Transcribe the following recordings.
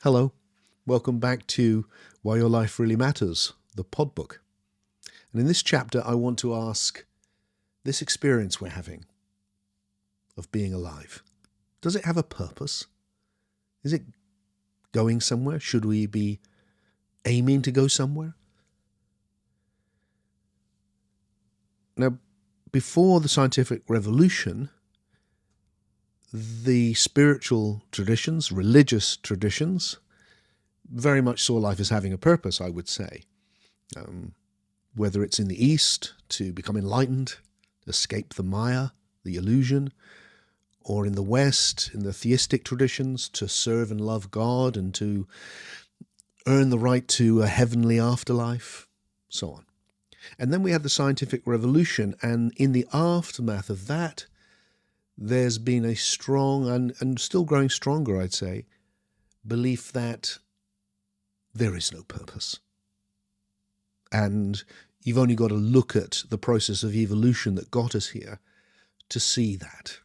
Hello, welcome back to Why Your Life Really Matters, the pod book. And in this chapter, I want to ask this experience we're having of being alive. Does it have a purpose? Is it going somewhere? Should we be aiming to go somewhere? Now, before the scientific revolution, the spiritual traditions, religious traditions, very much saw life as having a purpose, I would say. Whether it's in the East, to become enlightened, escape the Maya, the illusion, or in the West, in the theistic traditions, to serve and love God and to earn the right to a heavenly afterlife, so on. And then we had the scientific revolution, and in the aftermath of that, there's been a strong, and still growing stronger, I'd say, belief that there is no purpose. And you've only got to look at the process of evolution that got us here to see that.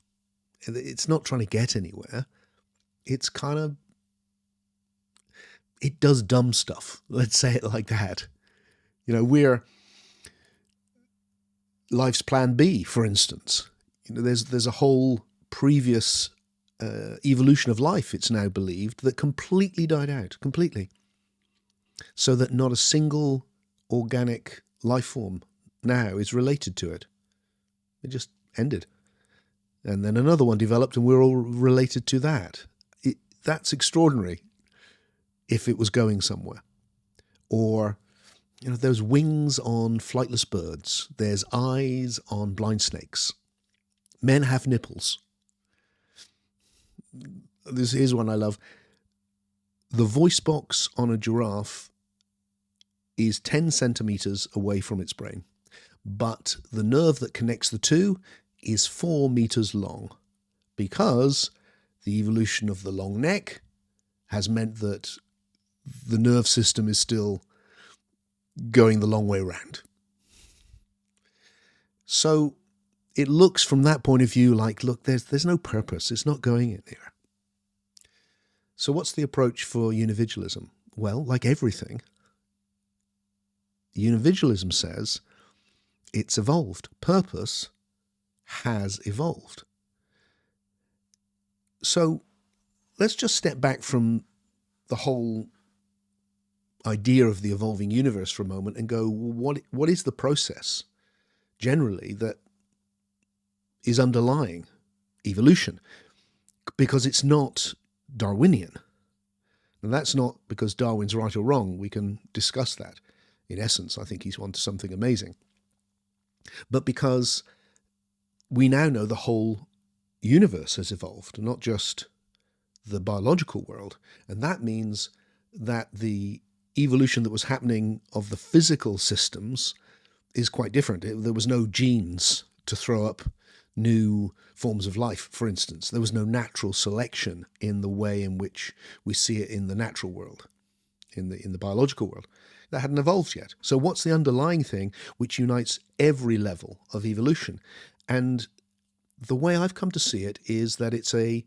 It's not trying to get anywhere. It's kind of, it does dumb stuff. Let's say it like that. You know, we're life's plan B, for instance. You know, there's a whole previous evolution of life, it's now believed, that completely died out, completely. So that not a single organic life form now is related to it. It just ended. And then another one developed and we're all related to that. That's extraordinary if it was going somewhere. Or, you know, there's wings on flightless birds. There's eyes on blind snakes. Men have nipples. This is one I love. The voice box on a giraffe is 10 centimeters away from its brain, but the nerve that connects the two is 4 meters long, because the evolution of the long neck has meant that the nerve system is still going the long way around. So it looks from that point of view like, look, there's no purpose. It's not going anywhere. So what's the approach for unividualism? Well, like everything, unividualism says it's evolved. Purpose has evolved. So let's just step back from the whole idea of the evolving universe for a moment and go, what is the process generally that is underlying evolution? Because it's not Darwinian. And that's not because Darwin's right or wrong. We can discuss that. In essence, I think he's onto something amazing. But because we now know the whole universe has evolved, not just the biological world. And that means that the evolution that was happening of the physical systems is quite different. There was no genes to throw up new forms of life, for instance. There was no natural selection in the way in which we see it in the natural world, in the biological world. That hadn't evolved yet. So what's the underlying thing which unites every level of evolution? And the way I've come to see it is that it's there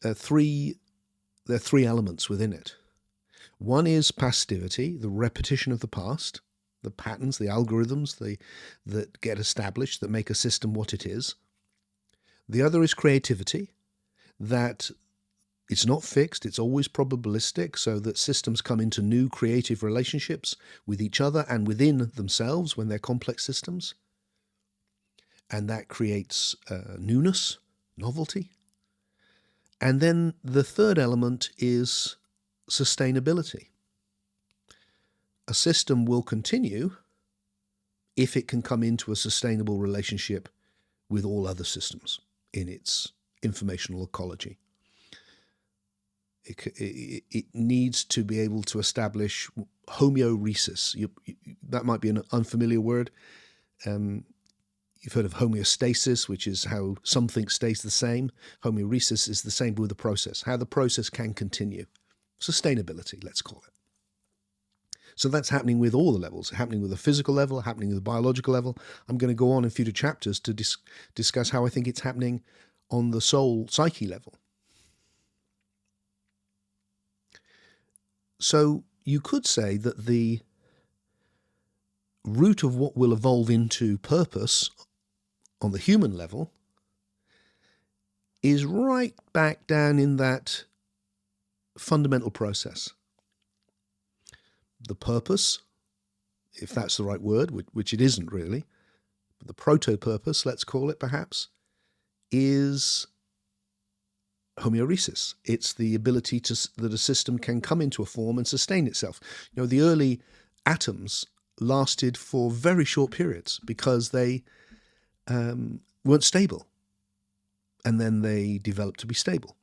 are three elements within it. One is passivity, the repetition of the past, the patterns, the algorithms that get established, that make a system what it is. The other is creativity, that it's not fixed, it's always probabilistic, so that systems come into new creative relationships with each other and within themselves when they're complex systems. And that creates newness, novelty. And then the third element is sustainability. A system will continue if it can come into a sustainable relationship with all other systems in its informational ecology. It needs to be able to establish homeoresis. That might be an unfamiliar word. You've heard of homeostasis, which is how something stays the same. Homeoresis is the same with the process, how the process can continue. Sustainability, let's call it. So that's happening with all the levels, happening with the physical level, happening with the biological level. I'm going to go on in future chapters to discuss how I think it's happening on the soul psyche level. So you could say that the root of what will evolve into purpose on the human level is right back down in that fundamental process. The purpose, if that's the right word, which it isn't really, but the proto-purpose, let's call it perhaps, is homeostasis. It's the ability that a system can come into a form and sustain itself. The early atoms lasted for very short periods because they weren't stable, and then they developed to be stable.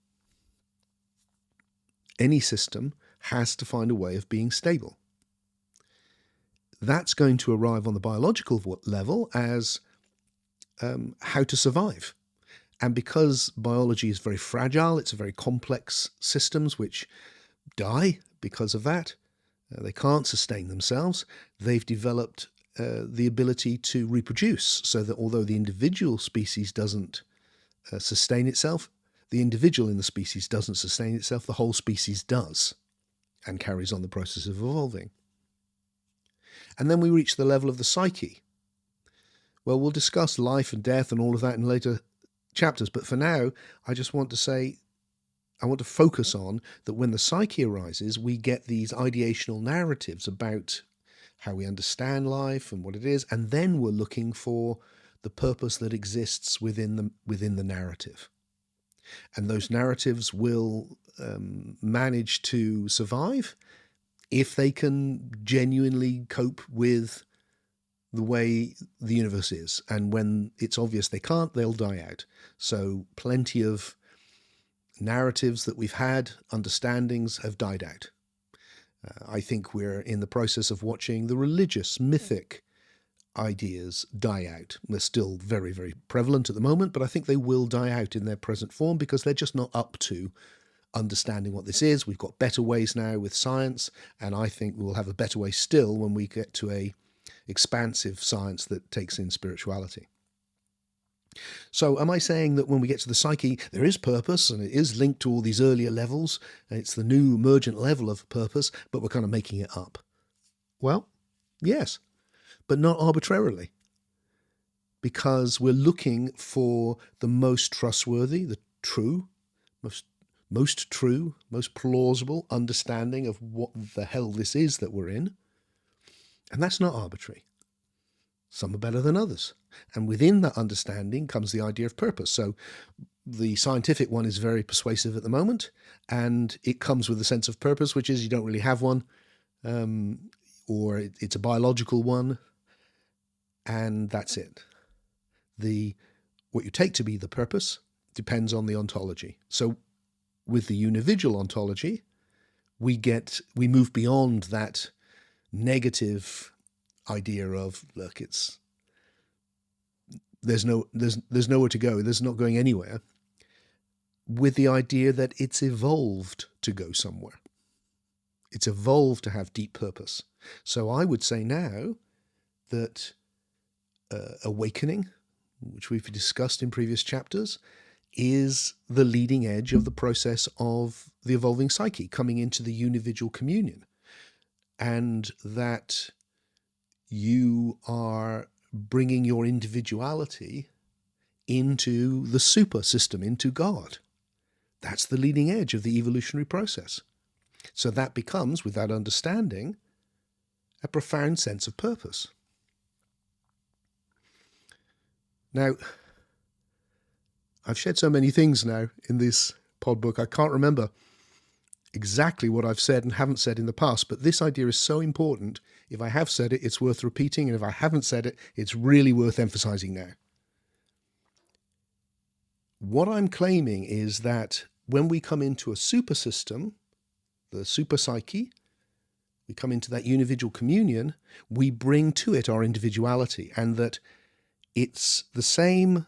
Any system has to find a way of being stable. That's going to arrive on the biological level as how to survive. And because biology is very fragile, it's a very complex systems which die because of that. They can't sustain themselves. They've developed the ability to reproduce, so that although the individual species doesn't sustain itself, the individual in the species doesn't sustain itself, the whole species does and carries on the process of evolving. And then we reach the level of the psyche. Well, we'll discuss life and death and all of that in later chapters, but for now, I just want to say, I want to focus on that when the psyche arises, we get these ideational narratives about how we understand life and what it is, and then we're looking for the purpose that exists within the narrative. And those narratives will manage to survive if they can genuinely cope with the way the universe is. And when it's obvious they can't, they'll die out. So plenty of narratives that we've had, understandings, have died out. I think we're in the process of watching the religious, mythic ideas die out. They're still very, very prevalent at the moment, but I think they will die out in their present form because they're just not up to understanding what this is. We've got better ways now with science, and I think we'll have a better way still when we get to a expansive science that takes in spirituality. So am I saying that when we get to the psyche, there is purpose and it is linked to all these earlier levels, and it's the new emergent level of purpose, but we're kind of making it up? Well, yes, but not arbitrarily, because we're looking for the most trustworthy, the true, most true, most plausible understanding of what the hell this is that we're in. And that's not arbitrary. Some are better than others. And within that understanding comes the idea of purpose. So the scientific one is very persuasive at the moment, and it comes with a sense of purpose, which is you don't really have one, or it's a biological one, and that's it. What you take to be the purpose depends on the ontology. So with the individual ontology, we move beyond that negative idea of, look, there's nowhere to go, there's not going anywhere, with the idea that it's evolved to go somewhere. It's evolved to have deep purpose. So I would say now that awakening, which we've discussed in previous chapters, is the leading edge of the process of the evolving psyche coming into the individual communion, and that you are bringing your individuality into the super system, into God. That's the leading edge of the evolutionary process. So that becomes, with that understanding, a profound sense of purpose. Now, I've shared so many things now in this pod book, I can't remember exactly what I've said and haven't said in the past, but this idea is so important. If I have said it, it's worth repeating, and if I haven't said it, it's really worth emphasizing now. What I'm claiming is that when we come into a super system, the super psyche, we come into that individual communion, we bring to it our individuality, and that it's the same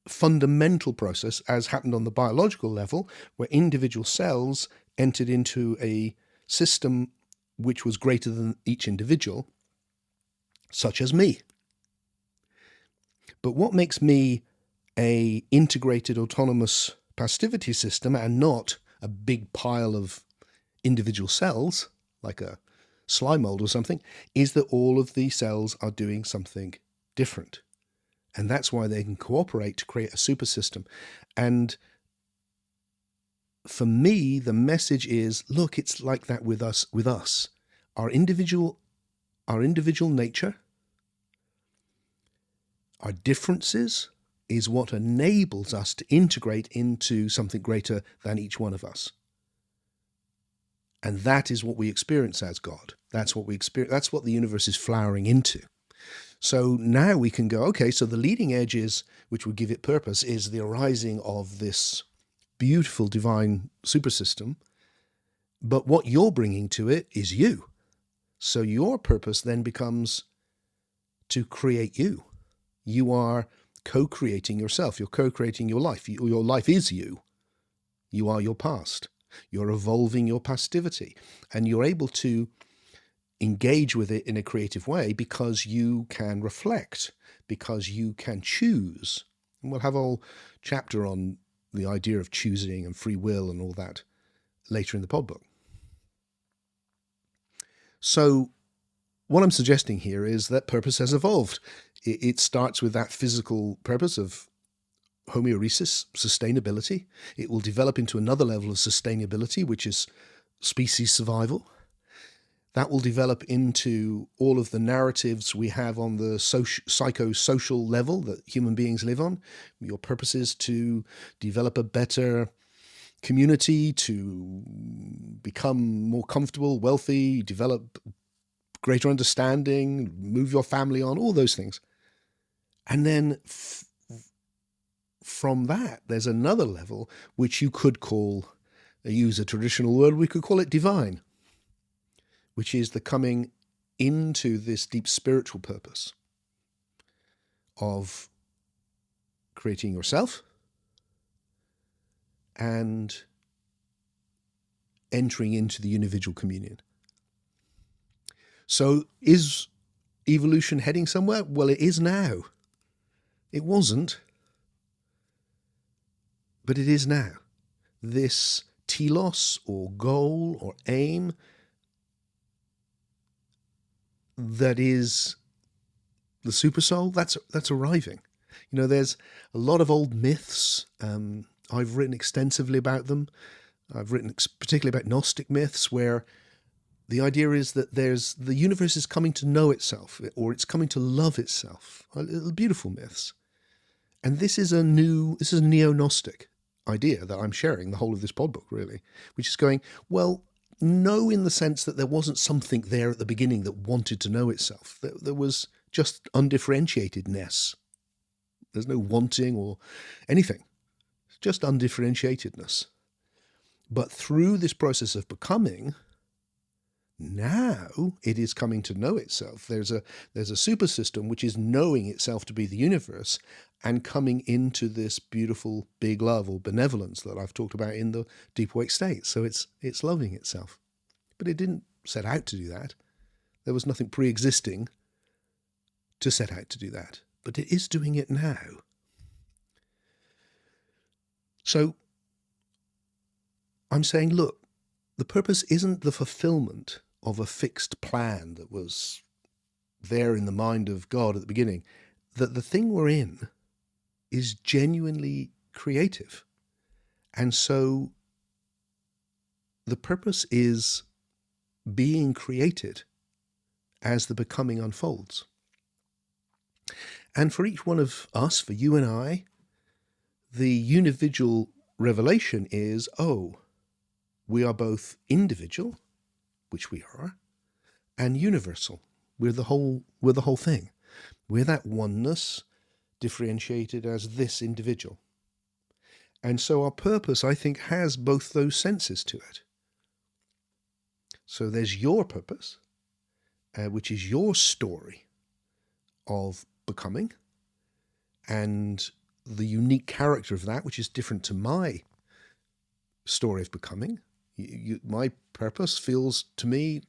fundamental process as happened on the biological level, where individual cells entered into a system which was greater than each individual, such as me. But what makes me a integrated autonomous passivity system and not a big pile of individual cells, like a slime mold or something, is that all of the cells are doing something different. And that's why they can cooperate to create a super system. And for me, the message is, look, it's like that with us. Our individual nature, our differences is what enables us to integrate into something greater than each one of us. And that is what we experience as God. That's what we experience. That's what the universe is flowering into. So now we can go, okay, so the leading edge is, which would give it purpose, is the arising of this beautiful divine super system. But what you're bringing to it is you. So your purpose then becomes to create you. You are co-creating yourself. You're co-creating your life. Your life is you. You are your past. You're evolving your passivity, and you're able to engage with it in a creative way because you can reflect, because you can choose. And we'll have a whole chapter on the idea of choosing and free will and all that later in the pod book. So what I'm suggesting here is that purpose has evolved. It starts with that physical purpose of homeostasis, sustainability. It will develop into another level of sustainability, which is species survival. That will develop into all of the narratives we have on the psychosocial level that human beings live on. Your purpose is to develop a better community, to become more comfortable, wealthy, develop greater understanding, move your family on, all those things. And then from that, there's another level which you could call, use a traditional word, we could call it divine, which is the coming into this deep spiritual purpose of creating yourself and entering into the individual communion. So is evolution heading somewhere? Well, it is now. It wasn't, but it is now. This telos or goal or aim that is the supersoul, that's arriving. You know, there's a lot of old myths. I've written extensively about them. I've written particularly about Gnostic myths, where the idea is that the universe is coming to know itself, or it's coming to love itself. Beautiful myths. And this is a neo-Gnostic idea that I'm sharing the whole of this pod book, really, which is going, well, no, in the sense that there wasn't something there at the beginning that wanted to know itself. There was just undifferentiatedness. There's no wanting or anything. It's just undifferentiatedness. But through this process of becoming, now it is coming to know itself. There's a super system which is knowing itself to be the universe and coming into this beautiful big love or benevolence that I've talked about in the deep awake state. So it's loving itself. But it didn't set out to do that. There was nothing pre-existing to set out to do that. But it is doing it now. So I'm saying, look, the purpose isn't the fulfillment of a fixed plan that was there in the mind of God at the beginning. That the thing we're in is genuinely creative. And so the purpose is being created as the becoming unfolds. And for each one of us, for you and I, the individual revelation is, oh, we are both individual, which we are, and universal. We're the whole thing. We're that oneness differentiated as this individual. And so our purpose, I think, has both those senses to it. So there's your purpose, which is your story of becoming, and the unique character of that, which is different to my story of becoming. My purpose feels to me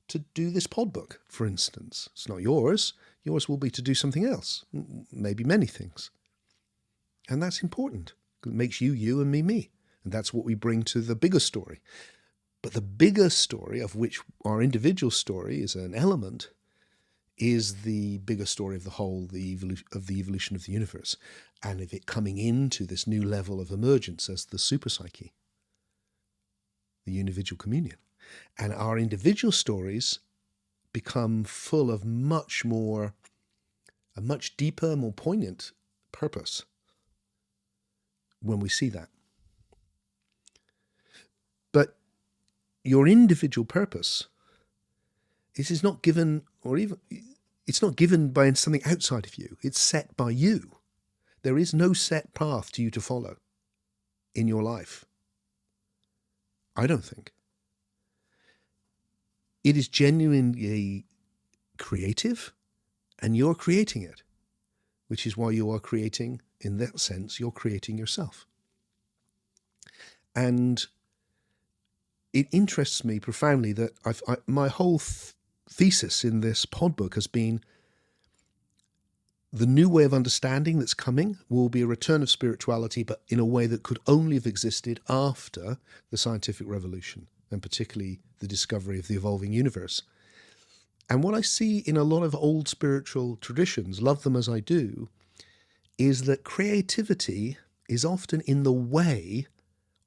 to do this pod book, for instance. It's not yours. Yours will be to do something else, maybe many things. And that's important. It makes you, you, and me, me. And that's what we bring to the bigger story. But the bigger story, of which our individual story is an element, is the bigger story of the whole, of the evolution of the universe, and of it coming into this new level of emergence as the super psyche, the individual communion. And our individual stories become full of a much deeper, more poignant purpose when we see that. But your individual purpose, it is not given, or even it's not given by something outside of you. It's set by you. There is no set path to you to follow in your life, I don't think. It is genuinely creative, and you're creating it, which is why you are creating, in that sense, you're creating yourself. And it interests me profoundly that my whole thesis in this pod book has been the new way of understanding that's coming will be a return of spirituality, but in a way that could only have existed after the scientific revolution, and particularly the discovery of the evolving universe. And what I see in a lot of old spiritual traditions, love them as I do, is that creativity is often in the way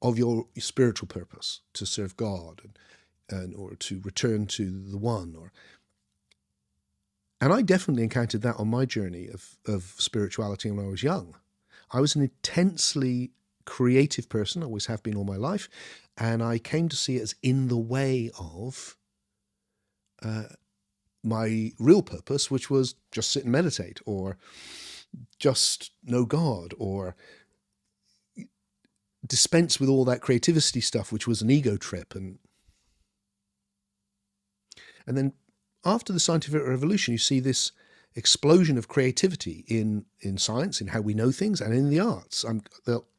of your spiritual purpose, to serve God or to return to the one. And I definitely encountered that on my journey of spirituality when I was young. I was an intensely creative person, always have been all my life, and I came to see it as in the way of my real purpose, which was just sit and meditate, or just know God, or dispense with all that creativity stuff, which was an ego trip. And then after the scientific revolution, you see this explosion of creativity in science, in how we know things, and in the arts.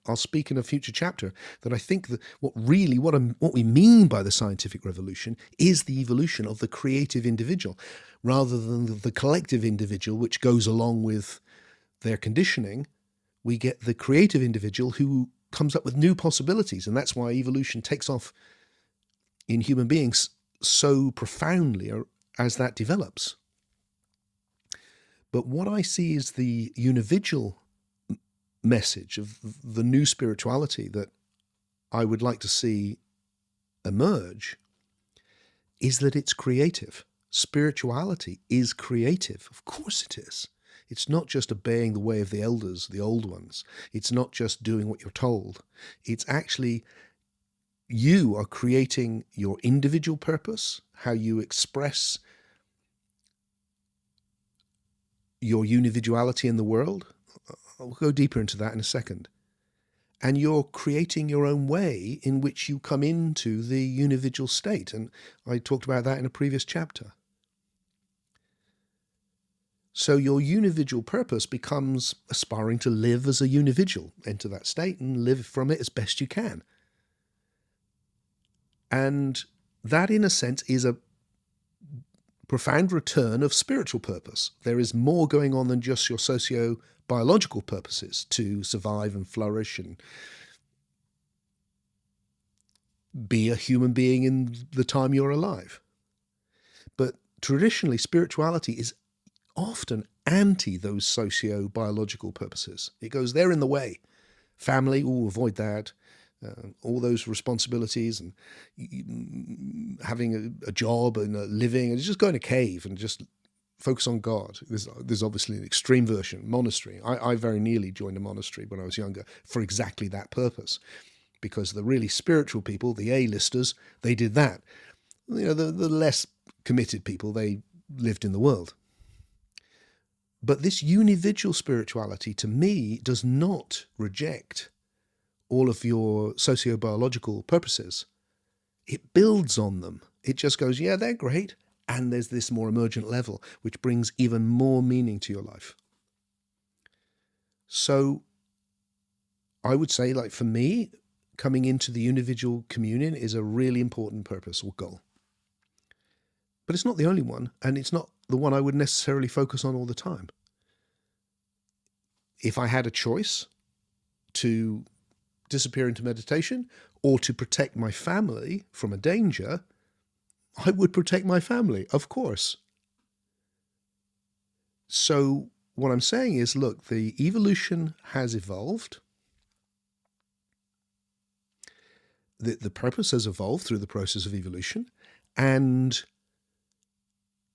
I'll speak in a future chapter that I think that what we mean by the scientific revolution is the evolution of the creative individual, rather than the collective individual, which goes along with their conditioning. We get the creative individual who comes up with new possibilities, and that's why evolution takes off in human beings so profoundly as that develops. But what I see is the individual message of the new spirituality that I would like to see emerge is that it's creative. Spirituality is creative. Of course it is. It's not just obeying the way of the elders, the old ones. It's not just doing what you're told. It's actually you are creating your individual purpose, how you express your individuality in the world. I'll go deeper into that in a second. And you're creating your own way in which you come into the individual state. And I talked about that in a previous chapter. So your individual purpose becomes aspiring to live as a individual, enter that state and live from it as best you can. And that, in a sense, is a profound return of spiritual purpose. There is more going on than just your socio-biological purposes to survive and flourish and be a human being in the time you're alive. But traditionally, spirituality is often anti those socio-biological purposes. It goes, they're in the way. Family, avoid that. All those responsibilities and having a job and a living, and just go in a cave and just focus on God. There's obviously an extreme version, monastery. I very nearly joined a monastery when I was younger for exactly that purpose, because the really spiritual people, the A-listers, they did that. The less committed people, they lived in the world. But this individual spirituality, to me, does not reject all of your socio-biological purposes. It builds on them. It just goes, yeah, they're great. And there's this more emergent level, which brings even more meaning to your life. So I would say, like, for me, coming into the individual communion is a really important purpose or goal. But it's not the only one, and it's not the one I would necessarily focus on all the time. If I had a choice to disappear into meditation or to protect my family from a danger, I would protect my family, of course. So what I'm saying is, look, the evolution has evolved. The purpose has evolved through the process of evolution, and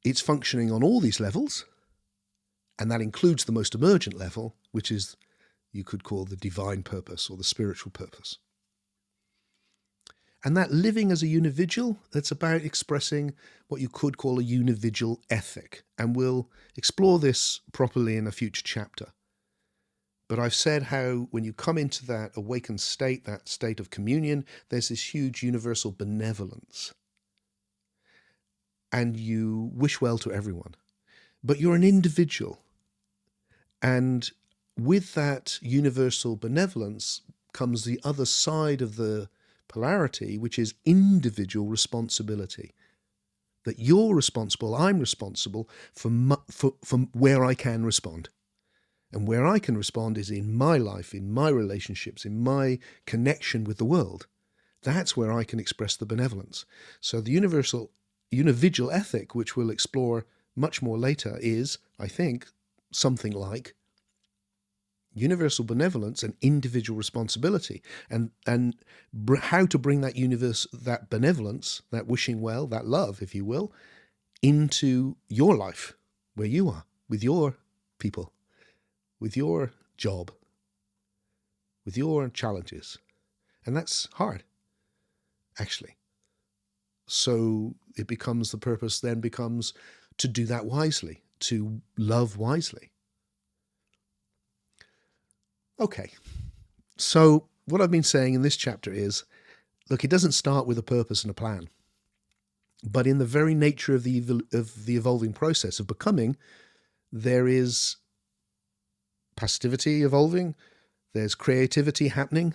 it's functioning on all these levels, and that includes the most emergent level, which is, you could call, the divine purpose or the spiritual purpose. And that living as a unividual, that's about expressing what you could call a unividual ethic. And we'll explore this properly in a future chapter. But I've said how when you come into that awakened state, that state of communion, there's this huge universal benevolence. And you wish well to everyone. But you're an individual. And with that universal benevolence comes the other side of the polarity, which is individual responsibility. That you're responsible, I'm responsible for where I can respond. And where I can respond is in my life, in my relationships, in my connection with the world. That's where I can express the benevolence. So the unividual ethic, which we'll explore much more later, is, I think, something like universal benevolence and individual responsibility, and how to bring that benevolence, that wishing well, that love, if you will, into your life, where you are, with your people, with your job, with your challenges. And that's hard, actually. So it becomes, the purpose then becomes to do that wisely, to love wisely. Okay, so what I've been saying in this chapter is, look, it doesn't start with a purpose and a plan. But in the very nature of the evolving process of becoming, there is passivity evolving, there's creativity happening,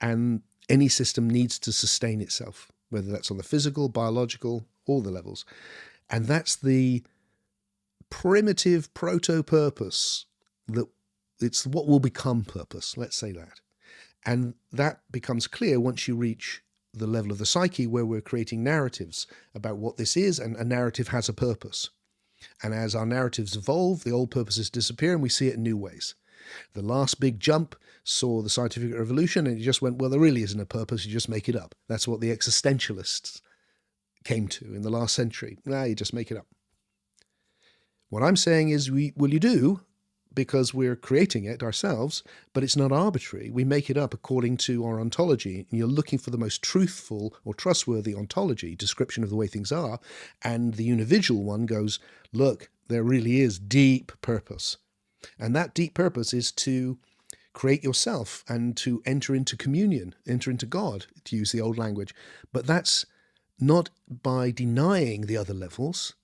and any system needs to sustain itself, whether that's on the physical, biological, all the levels. And that's the primitive proto-purpose, that it's what will become purpose, let's say that. And that becomes clear once you reach the level of the psyche, where we're creating narratives about what this is, and a narrative has a purpose. And as our narratives evolve, the old purposes disappear and we see it in new ways. The last big jump saw the scientific revolution, and it just went, well, there really isn't a purpose, you just make it up. That's what the existentialists came to in the last century. You just make it up. What I'm saying is, you do, because we're creating it ourselves, but it's not arbitrary. We make it up according to our ontology, and you're looking for the most truthful or trustworthy ontology, description of the way things are, and the unividual one goes, look, there really is deep purpose. And that deep purpose is to create yourself and to enter into communion, enter into God, to use the old language. But that's not by denying the other levels.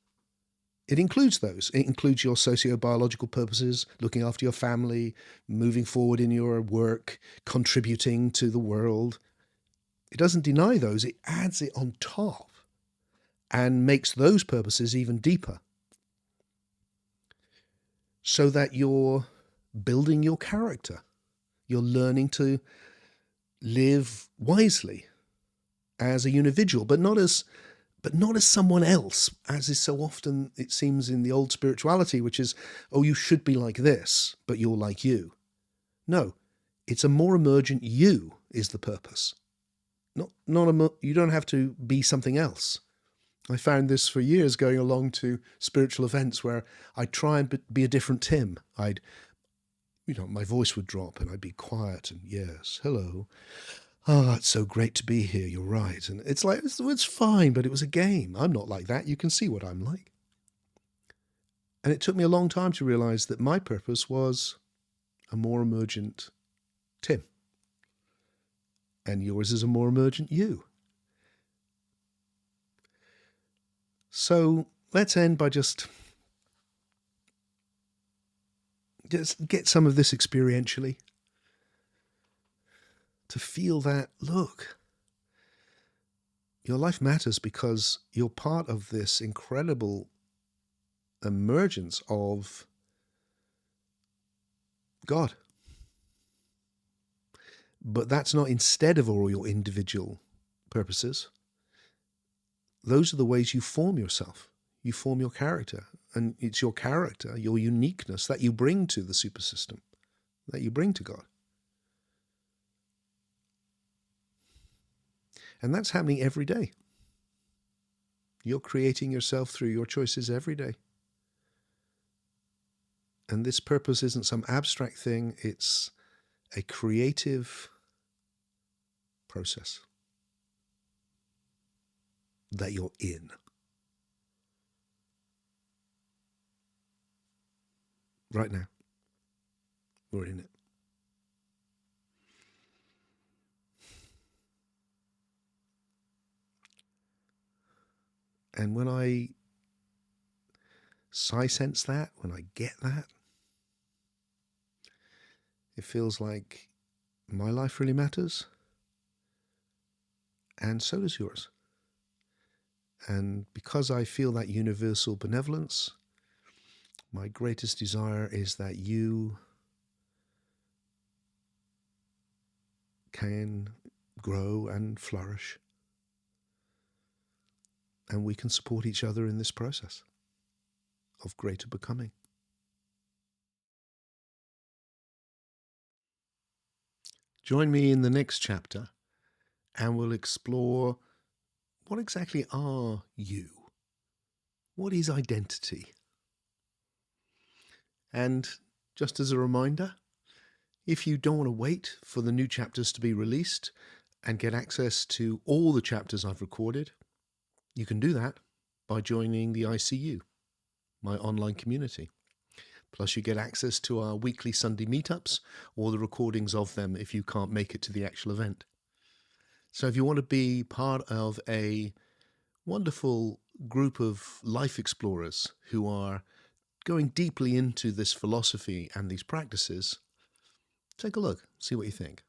It includes those. It includes your socio-biological purposes, looking after your family, moving forward in your work, contributing to the world. It doesn't deny those. It adds it on top and makes those purposes even deeper, so that you're building your character. You're learning to live wisely as a individual, but not as someone else, as is so often, it seems, in the old spirituality, which is, oh, you should be like this, but you're like you. No, it's a more emergent you is the purpose. You don't have to be something else. I found this for years going along to spiritual events where I'd try and be a different Tim. My voice would drop and I'd be quiet and, yes, hello. Oh, it's so great to be here, you're right. And it's like, it's fine, but it was a game. I'm not like that. You can see what I'm like. And it took me a long time to realize that my purpose was a more emergent Tim. And yours is a more emergent you. So let's end by just get some of this experientially. To feel that, look, your life matters because you're part of this incredible emergence of God. But that's not instead of all your individual purposes. Those are the ways you form yourself. You form your character. And it's your character, your uniqueness that you bring to the super system, that you bring to God. And that's happening every day. You're creating yourself through your choices every day. And this purpose isn't some abstract thing, it's a creative process that you're in. Right now, we're in it. And when I sense that, when I get that, it feels like my life really matters, and so does yours. And because I feel that universal benevolence, my greatest desire is that you can grow and flourish, and we can support each other in this process of greater becoming. Join me in the next chapter, and we'll explore what exactly are you? What is identity? And just as a reminder, if you don't want to wait for the new chapters to be released and get access to all the chapters I've recorded, you can do that by joining the ICU, my online community. Plus you get access to our weekly Sunday meetups or the recordings of them if you can't make it to the actual event. So if you want to be part of a wonderful group of life explorers who are going deeply into this philosophy and these practices, take a look, see what you think.